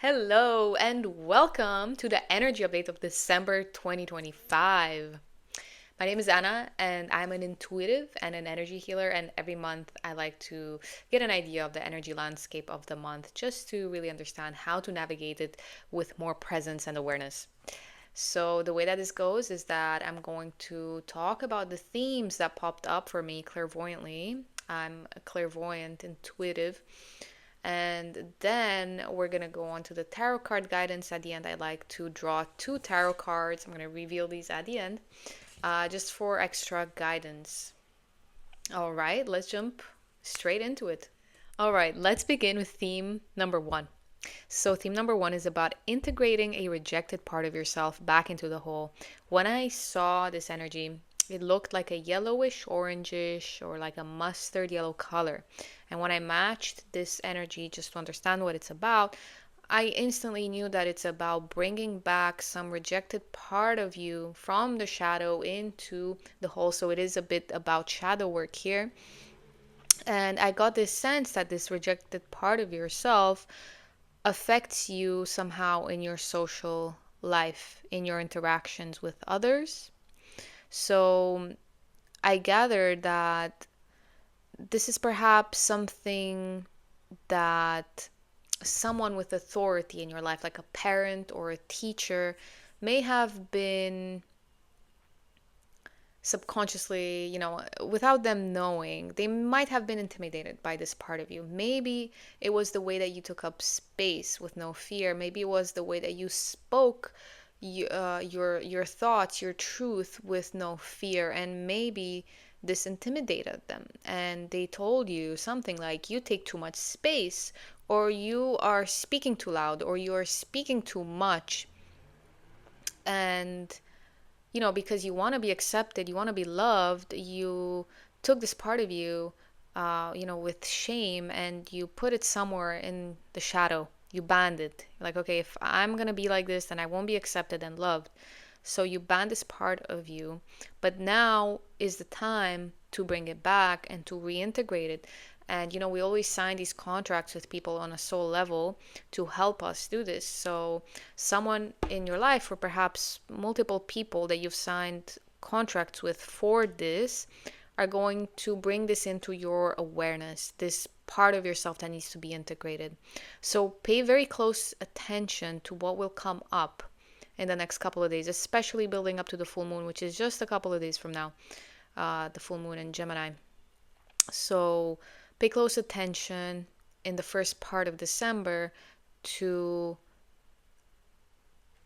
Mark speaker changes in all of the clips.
Speaker 1: Hello and welcome to the energy update of December 2025. My name is Anna and I'm an intuitive and an energy healer. And every month I like to get an idea of the energy landscape of the month just to really understand how to navigate it with more presence and awareness. So, the way that this goes is that I'm going to talk about the themes that popped up for me clairvoyantly. I'm a clairvoyant, intuitive, and then we're going to go on to the tarot card guidance at the end. I like to draw two tarot cards. I'm going to reveal these at the end just for extra guidance. All right, let's jump straight into it. All right, let's begin with theme number one. So, theme number one is about integrating a rejected part of yourself back into the whole. When I saw this energy, it looked like a yellowish, orangish, or like a mustard yellow color. And when I matched this energy just to understand what it's about, I instantly knew that it's about bringing back some rejected part of you from the shadow into the whole. So, it is a bit about shadow work here. And I got this sense that this rejected part of yourself affects you somehow in your social life, in your interactions with others. So I gathered that this is perhaps something that someone with authority in your life, like a parent or a teacher, may have been subconsciously, without them knowing, they might have been intimidated by this part of you. Maybe it was the way that you took up space with no fear. Maybe it was the way that you spoke your thoughts, your truth with no fear, and maybe this intimidated them. And they told you something like, "You take too much space," or "You are speaking too loud," or "You are speaking too much." And because you want to be accepted, you want to be loved, you took this part of you, with shame, and you put it somewhere in the shadow. You banned it. Like, okay, if I'm going to be like this, then I won't be accepted and loved. So you banned this part of you. But now is the time to bring it back and to reintegrate it. And we always sign these contracts with people on a soul level to help us do this. So someone in your life, or perhaps multiple people that you've signed contracts with for this, are going to bring this into your awareness, this part of yourself that needs to be integrated. So pay very close attention to what will come up in the next couple of days, especially building up to the full moon, which is just a couple of days from now, the full moon in Gemini. So pay close attention in the first part of December to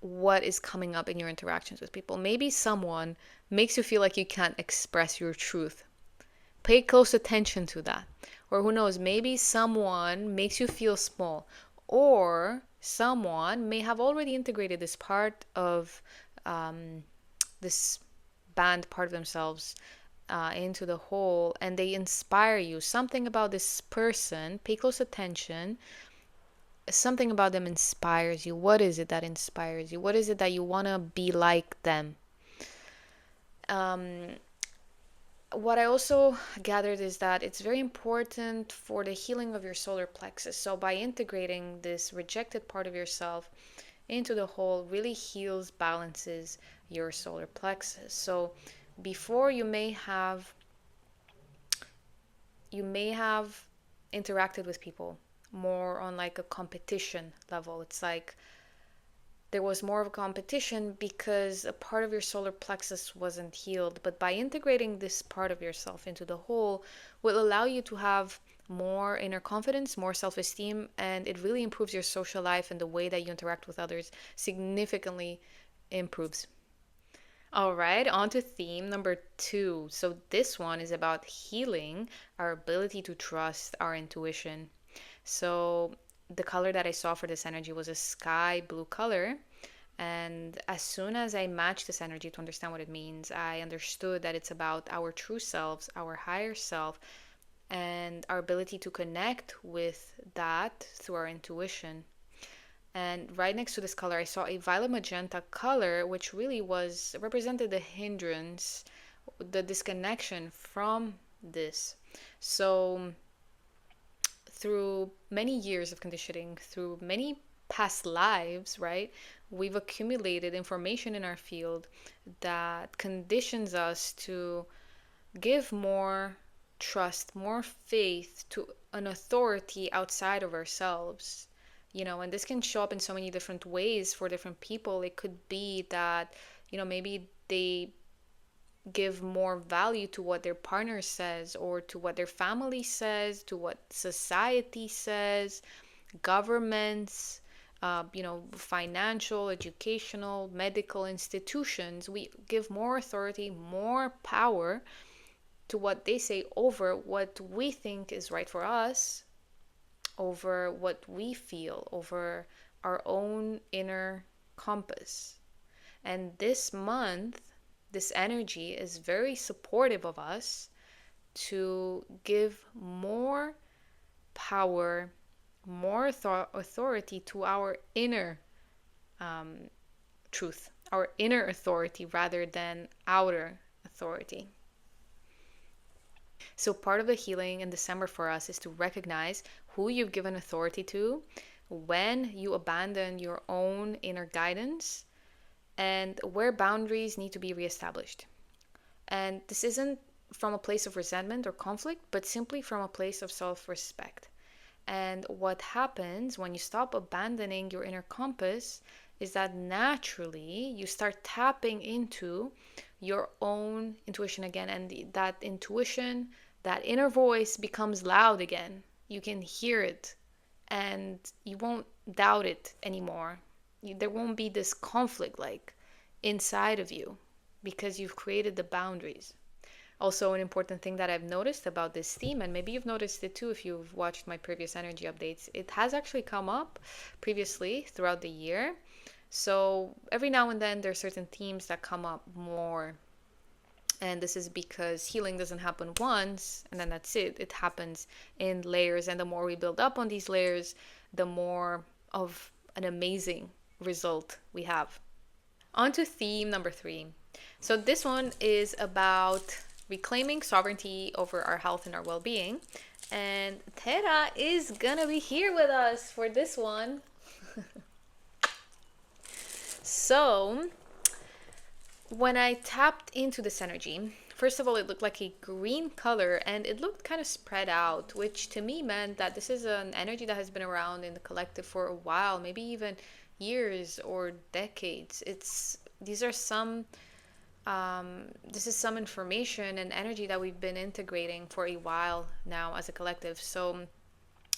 Speaker 1: what is coming up in your interactions with people. Maybe someone makes you feel like you can't express your truth. Pay close attention to that. Or who knows, maybe someone makes you feel small. Or someone may have already integrated this part of this banned part of themselves into the whole, and they inspire you. Something about this person, pay close attention. Something about them inspires you. What is it that inspires you? What is it that you want to be like them? Um, what I also gathered is that it's very important for the healing of your solar plexus. So by integrating this rejected part of yourself into the whole, really heals, balances your solar plexus. So before you may have interacted with people more on like a competition level. It's like there was more of a competition because a part of your solar plexus wasn't healed. But by integrating this part of yourself into the whole, will allow you to have more inner confidence, more self-esteem, and it really improves your social life, and the way that you interact with others significantly improves. All right, on to theme number two. So this one is about healing our ability to trust our intuition. So the color that I saw for this energy was a sky blue color. And as soon as I matched this energy to understand what it means, I understood that it's about our true selves, our higher self, and our ability to connect with that through our intuition. And right next to this color, I saw a violet magenta color, which really was represented the hindrance, the disconnection from this. So through many years of conditioning, through many past lives, right? We've accumulated information in our field that conditions us to give more trust, more faith to an authority outside of ourselves. And this can show up in so many different ways for different people. It could be that, maybe they give more value to what their partner says, or to what their family says, to what society says, governments, financial, educational, medical institutions. We give more authority, more power to what they say over what we think is right for us, over what we feel, over our own inner compass. And this month, this energy is very supportive of us to give more power, more authority to our inner truth, our inner authority rather than outer authority. So, part of the healing in December for us is to recognize who you've given authority to, when you abandon your own inner guidance, and where boundaries need to be reestablished. And this isn't from a place of resentment or conflict, but simply from a place of self respect. And what happens when you stop abandoning your inner compass is that naturally you start tapping into your own intuition again. And that intuition, that inner voice becomes loud again. You can hear it and you won't doubt it anymore. There won't be this conflict like inside of you because you've created the boundaries. Also, an important thing that I've noticed about this theme, and maybe you've noticed it too if you've watched my previous energy updates, it has actually come up previously throughout the year. So every now and then there are certain themes that come up more. And this is because healing doesn't happen once and then that's it. It happens in layers. And the more we build up on these layers, the more of an amazing result we have. On to theme number 3. So this one is about reclaiming sovereignty over our health and our well-being. And Tera is gonna be here with us for this one. So, when I tapped into this energy, first of all, it looked like a green color and it looked kind of spread out, which to me meant that this is an energy that has been around in the collective for a while, maybe even years or decades. These are some this is some information and energy that we've been integrating for a while now as a collective. So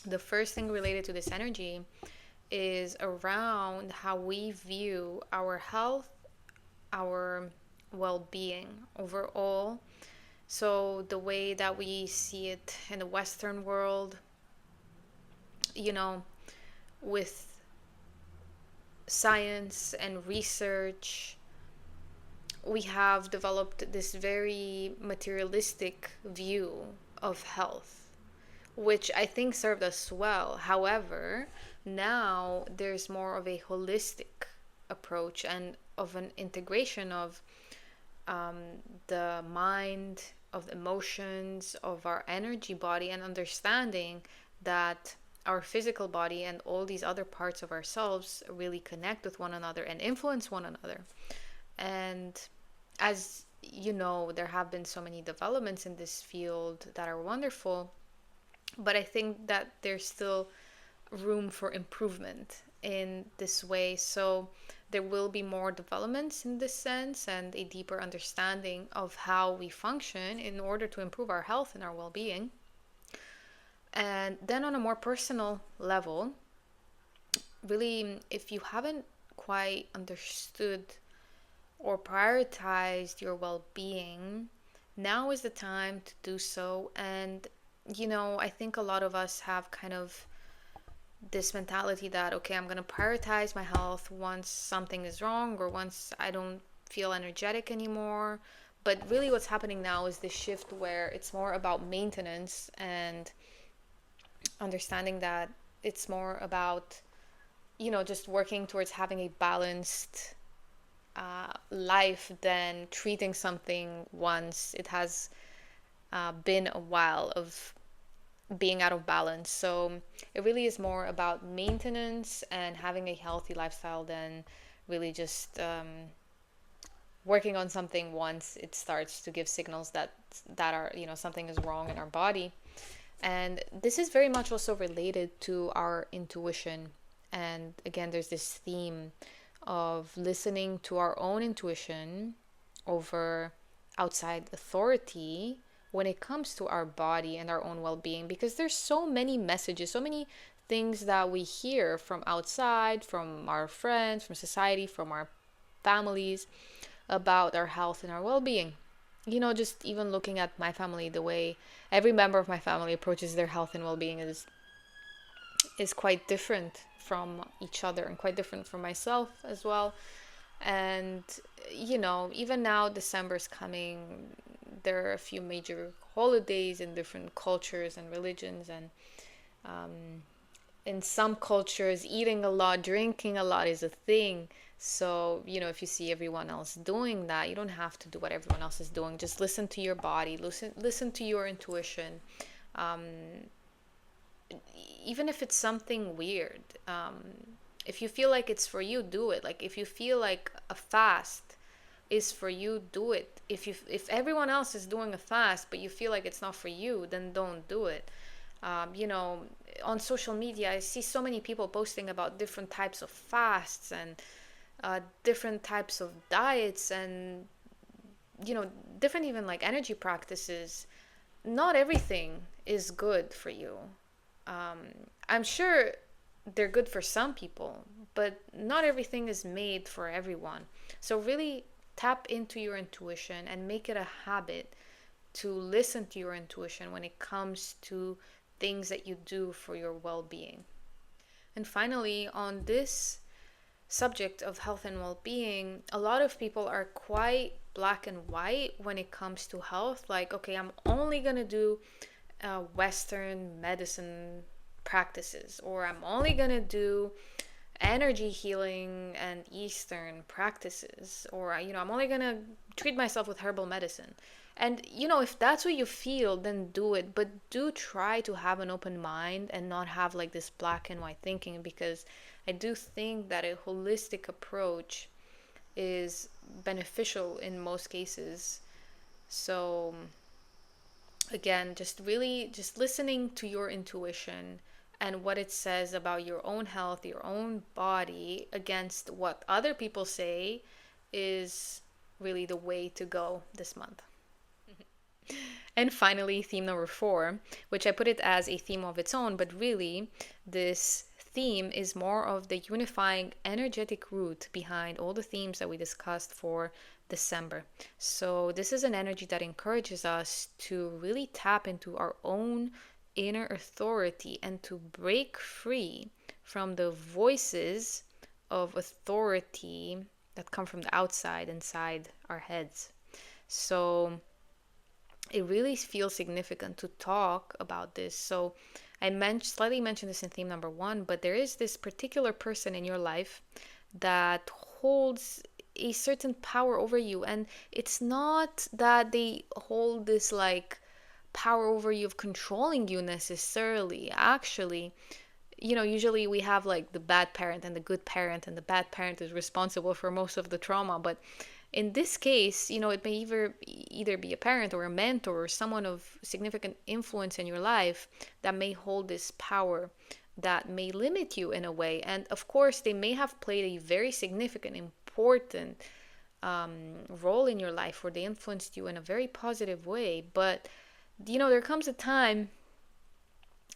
Speaker 1: the first thing related to this energy is around how we view our health, our well-being overall. So the way that we see it in the Western world, with science and research, we have developed this very materialistic view of health, which I think served us well. However, now there's more of a holistic approach and of an integration of the mind, of emotions, of our energy body, and understanding that our physical body and all these other parts of ourselves really connect with one another and influence one another. And as you know, there have been so many developments in this field that are wonderful, but I think that there's still room for improvement in this way. So there will be more developments in this sense and a deeper understanding of how we function in order to improve our health and our well-being. And then on a more personal level, really, if you haven't quite understood or prioritized your well-being, now is the time to do so. And I think a lot of us have kind of this mentality that, okay, I'm going to prioritize my health once something is wrong or once I don't feel energetic anymore. But really what's happening now is this shift where it's more about maintenance and understanding that it's more about, just working towards having a balanced life than treating something once it has been a while of being out of balance. So it really is more about maintenance and having a healthy lifestyle than really just working on something once it starts to give signals that are, something is wrong in our body. And this is very much also related to our intuition. And again, there's this theme of listening to our own intuition over outside authority when it comes to our body and our own well-being, because there's so many messages, so many things that we hear from outside, from our friends, from society, from our families about our health and our well-being. Just even looking at my family, the way every member of my family approaches their health and well-being is quite different from each other and quite different from myself as well. And even now December's coming, there are a few major holidays in different cultures and religions, and in some cultures eating a lot, drinking a lot is a thing. So if you see everyone else doing that, you don't have to do what everyone else is doing. Just listen to your body, listen to your intuition. um, Even if it's something weird, if you feel like it's for you, do it. Like if you feel like a fast is for you, do it. If everyone else is doing a fast but you feel like it's not for you, then don't do it. On social media, I see so many people posting about different types of fasts and different types of diets, and different even like energy practices. Not everything is good for you. I'm sure they're good for some people, but not everything is made for everyone. So really tap into your intuition and make it a habit to listen to your intuition when it comes to things that you do for your well-being. And finally, on this subject of health and well-being, a lot of people are quite black and white when it comes to health. Like, okay, I'm only gonna do Western medicine practices, or I'm only gonna do energy healing and Eastern practices, or I'm only gonna treat myself with herbal medicine. And if that's what you feel, then do it, but do try to have an open mind and not have like this black and white thinking, because I do think that a holistic approach is beneficial in most cases. So again, just listening to your intuition and what it says about your own health, your own body, against what other people say, is really the way to go this month. And finally, theme number 4, which I put it as a theme of its own, but really this theme is more of the unifying energetic root behind all the themes that we discussed for December. So this is an energy that encourages us to really tap into our own inner authority and to break free from the voices of authority that come from the outside, inside our heads. So it really feels significant to talk about this. So I slightly mentioned this in theme number 1, but there is this particular person in your life that holds a certain power over you. And it's not that they hold this like power over you of controlling you necessarily. Actually, usually we have like the bad parent and the good parent, and the bad parent is responsible for most of the trauma. But in this case, it may either be a parent or a mentor or someone of significant influence in your life that may hold this power that may limit you in a way. And of course, they may have played a very significant, important role in your life, where they influenced you in a very positive way. But, there comes a time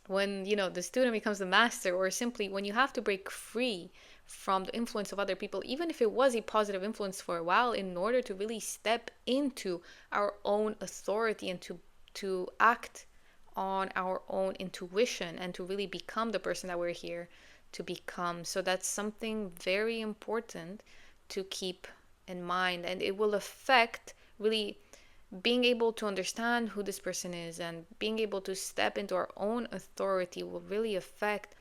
Speaker 1: when, the student becomes the master, or simply when you have to break free from the influence of other people, even if it was a positive influence for a while, in order to really step into our own authority and to act on our own intuition and to really become the person that we're here to become. So that's something very important to keep in mind, and it will affect really being able to understand who this person is, and being able to step into our own authority will really affect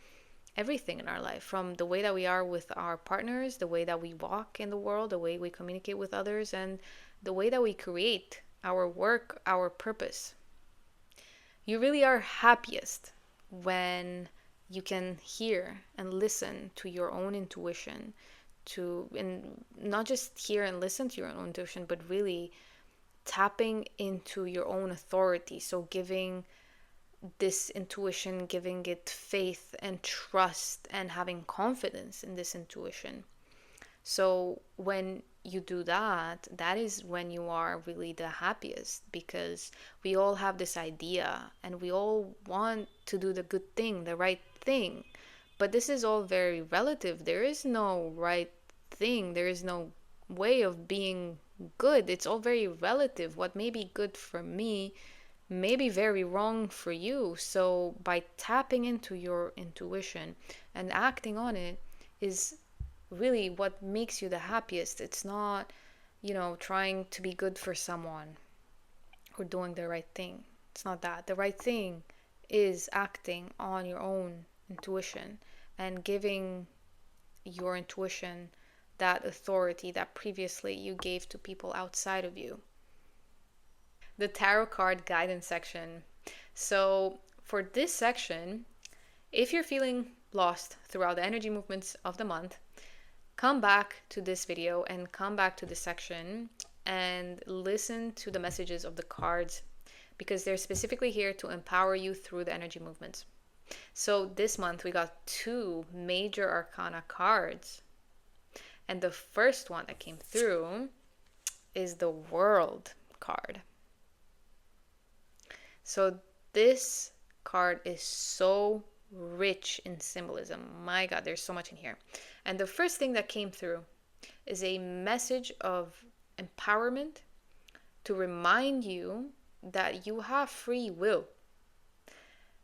Speaker 1: everything in our life, from the way that we are with our partners, the way that we walk in the world, the way we communicate with others, and the way that we create our work, our purpose. You really are happiest when you can hear and listen to your own intuition, and not just hear and listen to your own intuition, but really tapping into your own authority. So giving this intuition, giving it faith and trust, and having confidence in this intuition. So when you do that, that is when you are really the happiest, because we all have this idea and we all want to do the good thing, the right thing. But this is all very relative. There is no right thing, there is no way of being good. It's all very relative. What may be good for me may be very wrong for you. So by tapping into your intuition and acting on it is really what makes you the happiest. It's not, trying to be good for someone or doing the right thing. It's not that. The right thing is acting on your own intuition and giving your intuition that authority that previously you gave to people outside of you. The tarot card guidance section. So, for this section, if you're feeling lost throughout the energy movements of the month, come back to this video and come back to this section and listen to the messages of the cards, because they're specifically here to empower you through the energy movements. So this month we got 2 major arcana cards. And the first one that came through is the World card. So this card is so rich in symbolism. My God, there's so much in here. And the first thing that came through is a message of empowerment to remind you that you have free will.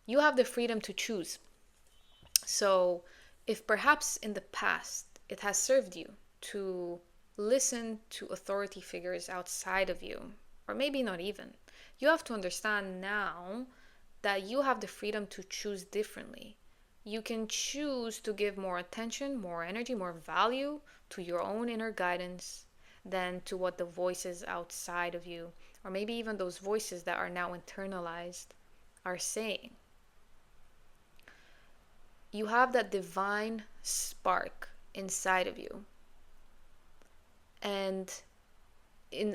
Speaker 1: You have the freedom to choose. So if perhaps in the past it has served you to listen to authority figures outside of you, or maybe not even, you have to understand now that you have the freedom to choose differently. You can choose to give more attention, more energy, more value to your own inner guidance than to what the voices outside of you, or maybe even those voices that are now internalized, are saying. You have that divine spark inside of you. And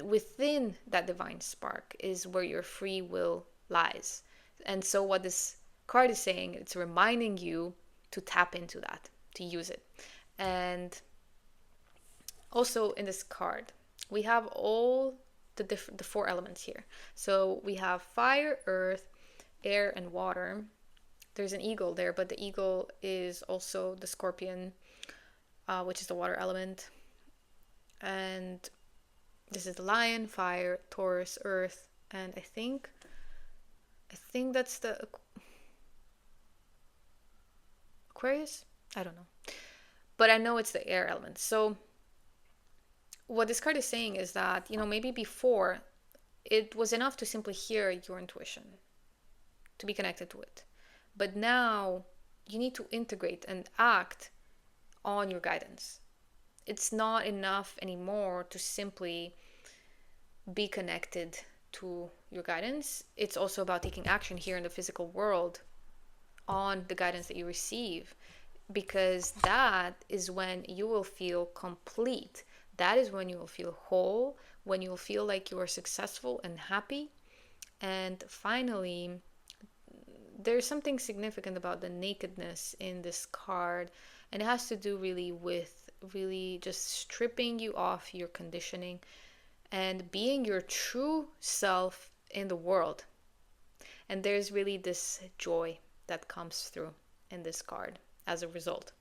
Speaker 1: within that divine spark is where your free will lies. And so what this card is saying, it's reminding you to tap into that, to use it. And also in this card, we have all the 4 elements here. So we have fire, earth, air, and water. There's an eagle there, but the eagle is also the scorpion, which is the water element. And this is the lion, fire, Taurus, earth, and I think that's the Aquarius? I don't know. But I know it's the air element. So what this card is saying is that, maybe before it was enough to simply hear your intuition, to be connected to it. But now you need to integrate and act on your guidance. It's not enough anymore to simply be connected to your guidance. It's also about taking action here in the physical world on the guidance that you receive, because that is when you will feel complete. That is when you will feel whole, when you will feel like you are successful and happy. And finally, there's something significant about the nakedness in this card, and it has to do really with just stripping you off your conditioning and being your true self in the world. And there's really this joy that comes through in this card as a result.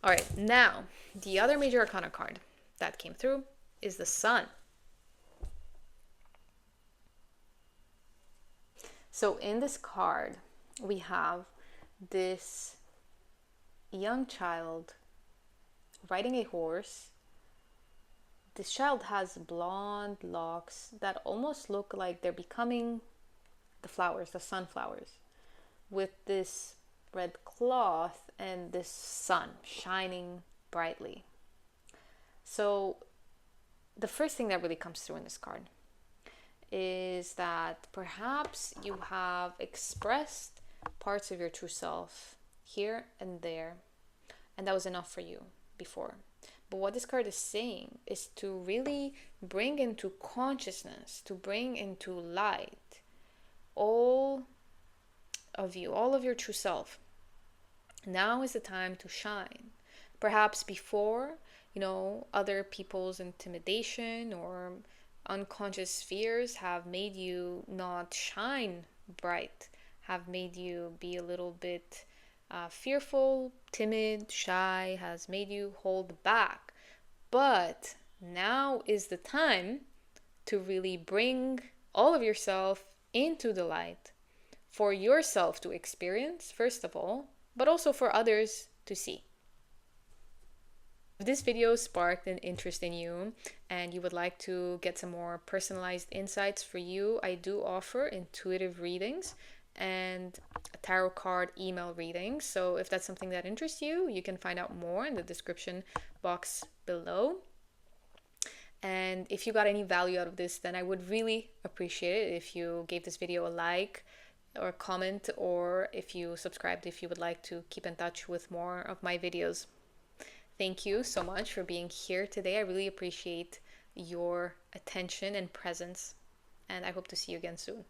Speaker 1: All right, now the other major arcana card that came through is the Sun. So in this card, we have this young child riding a horse. This child has blonde locks that almost look like they're becoming the flowers, the sunflowers, with this red cloth and this sun shining brightly. So the first thing that really comes through in this card is that perhaps you have expressed parts of your true self here and there, and that was enough for you before. But what this card is saying is to really bring into consciousness, to bring into light all of you, all of your true self. Now is the time to shine. Perhaps before, other people's intimidation or unconscious fears have made you not shine bright, have made you be a little bit fearful, timid, shy, has made you hold back. But now is the time to really bring all of yourself into the light for yourself to experience, first of all, but also for others to see. If this video sparked an interest in you and you would like to get some more personalized insights for you, I do offer intuitive readings and a tarot card email reading. So if that's something that interests you, you can find out more in the description box below. And if you got any value out of this, then I would really appreciate it if you gave this video a like or comment, or if you subscribed if you would like to keep in touch with more of my videos. Thank you so much for being here today. I really appreciate your attention and presence, and I hope to see you again soon.